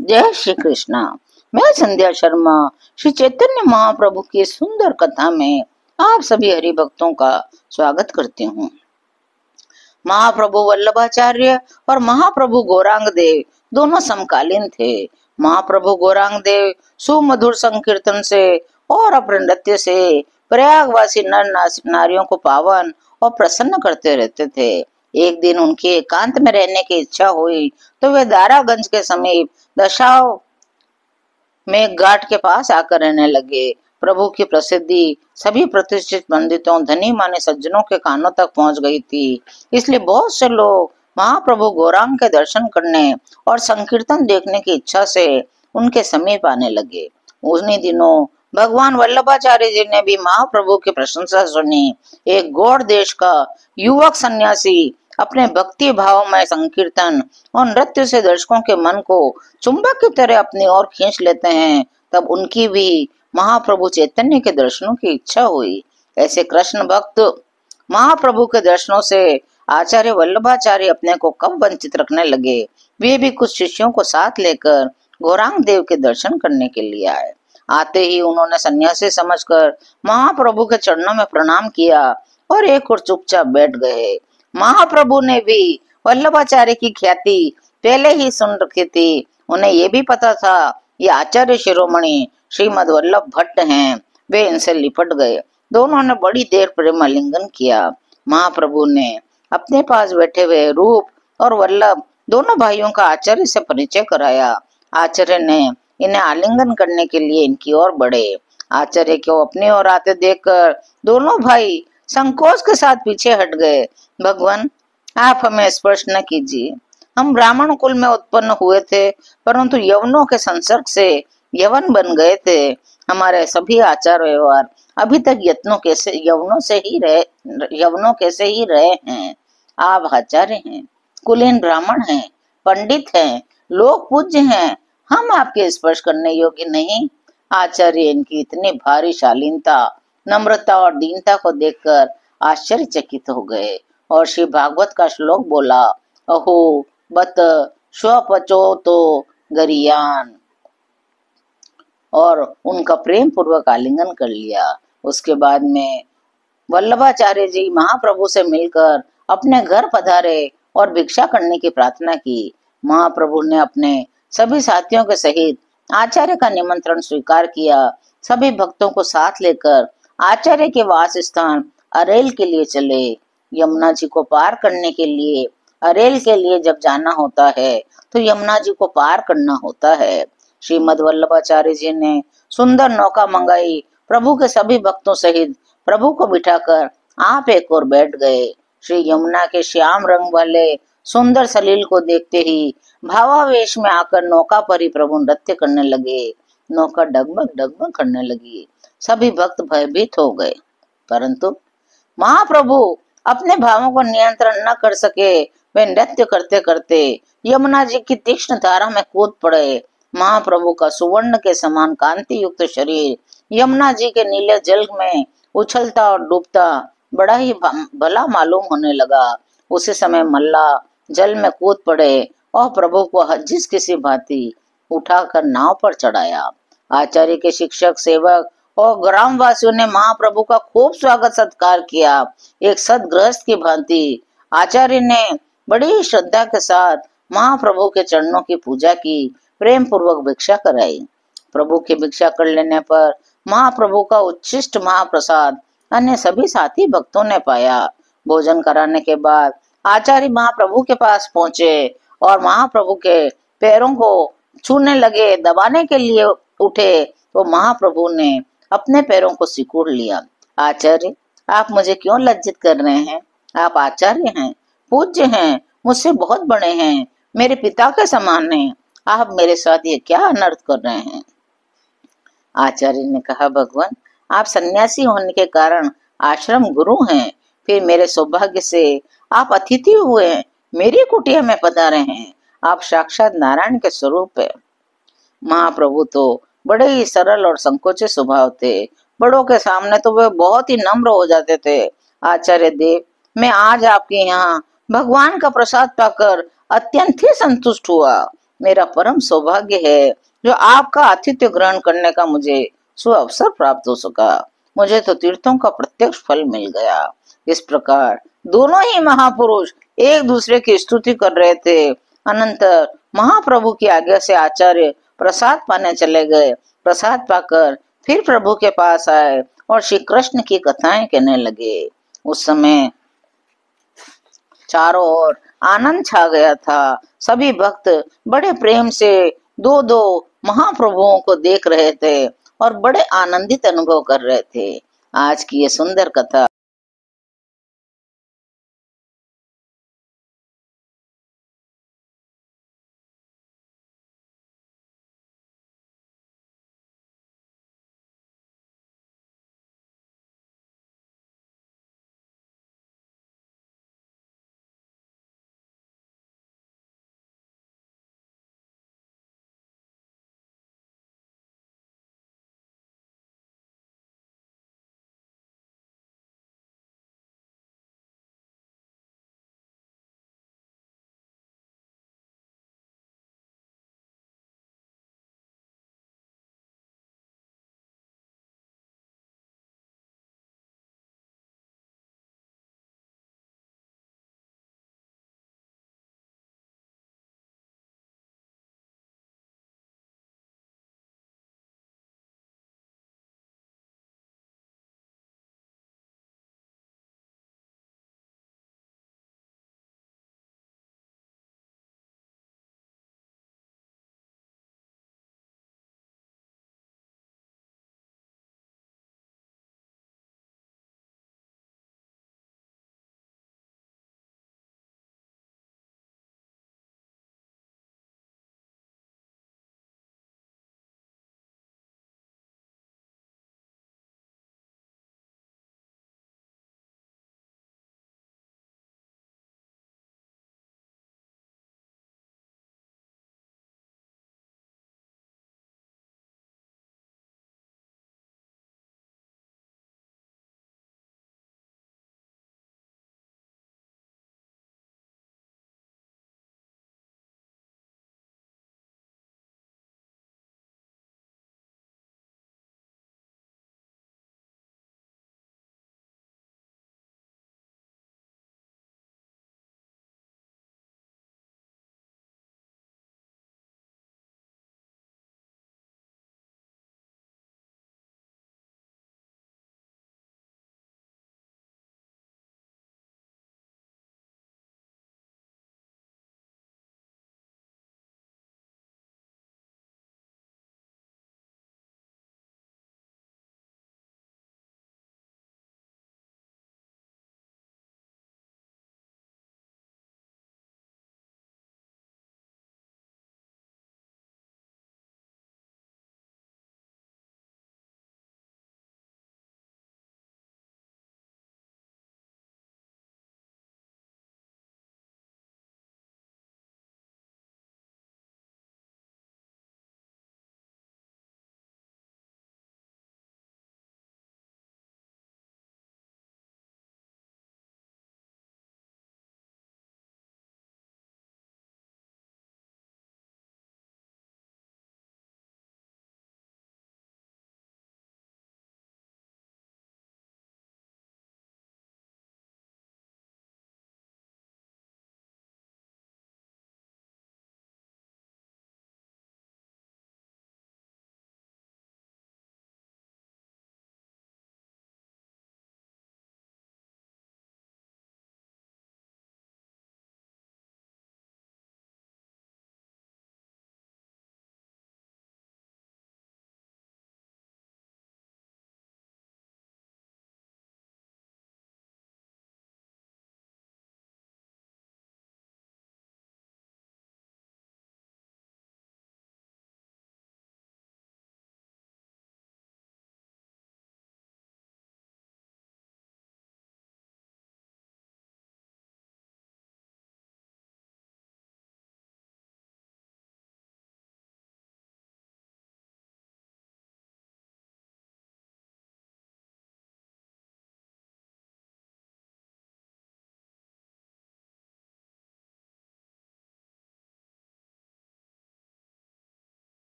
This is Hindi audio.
जय श्री कृष्णा। मैं संध्या शर्मा श्री चैतन्य महाप्रभु की सुंदर कथा में आप सभी हरि भक्तों का स्वागत करती हूँ। महाप्रभु वल्लभाचार्य और महाप्रभु गौरांग देव दोनों समकालीन थे। महाप्रभु गौरांग देव सुमधुर संकीर्तन से और अपने नृत्य से प्रयागवासी नर नारियों को पावन और प्रसन्न करते रहते थे। एक दिन उनकी एकांत में रहने की इच्छा हुई तो वे दारागंज के समीप दशाव में घाट के पास आकर रहने लगे। प्रभु की प्रसिद्धि सभी प्रतिष्ठित पंडितों धनी माने सज्जनों के कानों तक पहुंच गई थी। इसलिए बहुत से लोग महाप्रभु गौरांग के दर्शन करने और संकीर्तन देखने की इच्छा से उनके समीप आने लगे। उन्हीं दिनों भगवान वल्लभाचार्य जी ने भी महाप्रभु की प्रशंसा सुनी। एक गौड़ देश का युवक सन्यासी अपने भक्ति भाव में संकीर्तन और नृत्य से दर्शकों के मन को चुंबक की तरह अपनी ओर खींच लेते हैं। तब उनकी भी महाप्रभु चैतन्य के दर्शनों की इच्छा हुई। ऐसे कृष्ण भक्त महाप्रभु के दर्शनों से आचार्य वल्लभाचार्य अपने को कब वंचित रखने लगे। वे भी कुछ शिष्यों को साथ लेकर गौरांग देव के दर्शन करने के लिए आए। आते ही उन्होंने सन्यासी समझकर महाप्रभु के चरणों में प्रणाम किया और एक और चुपचाप बैठ गए। महाप्रभु ने भी वल्लभाचार्य की ख्याति पहले ही सुन रखी थी। उन्हें ये भी पता था ये आचार्य शिरोमणि श्रीमद वल्लभ भट्ट हैं। वे इनसे लिपट गए। दोनों ने बड़ी देर प्रेमालिंगन किया। महाप्रभु ने अपने पास बैठे हुए रूप और वल्लभ दोनों भाइयों का आचार्य से परिचय कराया। आचार्य ने इन्हें आलिंगन करने के लिए इनकी ओर बढ़े। आचार्य को अपनी ओर आते देखकर दोनों भाई संकोच के साथ पीछे हट गए। भगवान, आप हमें स्पर्श न कीजिए। हम ब्राह्मण कुल में उत्पन्न हुए थे, परंतु यवनों के संसर्ग से यवन बन गए थे। हमारे सभी आचार व्यवहार अभी तक यवनों कैसे ही रहे हैं। आप आचार्य हैं, कुलीन ब्राह्मण हैं, पंडित हैं, लोग पूज्य हैं। हम आपके स्पर्श करने योग्य नहीं। आचार्य इनकी इतनी भारी शालीनता, नम्रता और दीनता को देखकर आश्चर्यचकित हो गए और श्री भागवत का श्लोक बोला, अहो बत स्वपचो तो गरियान, और उनका प्रेम पूर्वक आलिंगन कर लिया। उसके बाद में वल्लभाचार्य जी महाप्रभु से मिलकर अपने घर पधारे और भिक्षा करने की प्रार्थना की। महाप्रभु ने अपने सभी साथियों के सहित आचार्य का निमंत्रण स्वीकार किया। सभी भक्तों को साथ लेकर आचार्य के वास स्थान अरेल के लिए चले। यमुना जी को पार करने के लिए अरेल के लिए जब जाना होता है तो यमुना जी को पार करना होता है। श्रीमद वल्लभाचार्य जी ने सुंदर नौका मंगाई। प्रभु के सभी भक्तों सहित प्रभु को बिठाकर आप एक और बैठ गए। श्री यमुना के श्याम रंग वाले सुंदर सलील को देखते ही भावावेश में आकर नौका पर ही प्रभु नृत्य करने लगे। नौका डगमग डगमग करने लगी। सभी भक्त भयभीत हो गए, परंतु महाप्रभु अपने भावों को नियंत्रण न कर सके। वे नृत्य करते करते यमुना जी की तीक्ष्ण धारा में कूद पड़े। महाप्रभु का सुवर्ण के समान कांति युक्त शरीर यमुना जी के नीले जल में उछलता और डूबता बड़ा ही भला मालूम होने लगा। उसी समय मल्ला जल में कूद पड़े और प्रभु को जिस किसी भांति उठाकर नाव पर चढ़ाया। आचार्य के शिक्षक, सेवक और ग्रामवासियों ने महाप्रभु का खूब स्वागत सत्कार किया। एक सदगृहस्थ की भांति आचार्य ने बड़ी श्रद्धा के साथ महाप्रभु के चरणों की पूजा की, प्रेम पूर्वक भिक्षा कराई। प्रभु की भिक्षा कर लेने पर महाप्रभु का उच्छिष्ट महाप्रसाद अन्य सभी साथी भक्तों ने पाया। भोजन कराने के बाद आचार्य महाप्रभु के पास पहुंचे और महाप्रभु के पैरों को छूने लगे। दबाने के लिए उठे तो महाप्रभु ने अपने पैरों को सिकुड़ लिया। आचार्य, आप मुझे क्यों लज्जित कर रहे हैं? आप आचार्य हैं, पूज्य हैं, मुझसे बहुत बड़े हैं, मेरे पिता के समान हैं। आप मेरे साथ ये क्या अनर्थ कर रहे हैं? आचार्य ने कहा, भगवान, आप सन्यासी होने के कारण आश्रम गुरु हैं, फिर मेरे सौभाग्य से आप अतिथि हुए, मेरी कुटिया में पधारे हैं। आप साक्षात नारायण के स्वरूप है। महाप्रभु तो बड़े ही सरल और संकोचित स्वभाव थे। बड़ों के सामने तो वे बहुत ही नम्र हो जाते थे। आचार्य देव, मैं आज आपके यहाँ भगवान का प्रसाद पाकर अत्यंत ही संतुष्ट हुआ। मेरा परम सौभाग्य है जो आपका आतिथ्य ग्रहण करने का मुझे सुअवसर प्राप्त हो सका। मुझे तो तीर्थों का प्रत्यक्ष फल मिल गया। इस प्रकार दोनों ही महापुरुष एक दूसरे की स्तुति कर रहे थे। अनंतर महाप्रभु की आज्ञा से आचार्य प्रसाद पाने चले गए। प्रसाद पाकर फिर प्रभु के पास आए और श्री कृष्ण की कथाएं कहने लगे। उस समय चारों ओर आनंद छा गया था। सभी भक्त बड़े प्रेम से दो दो महाप्रभुओं को देख रहे थे और बड़े आनंदित अनुभव कर रहे थे। आज की ये सुंदर कथा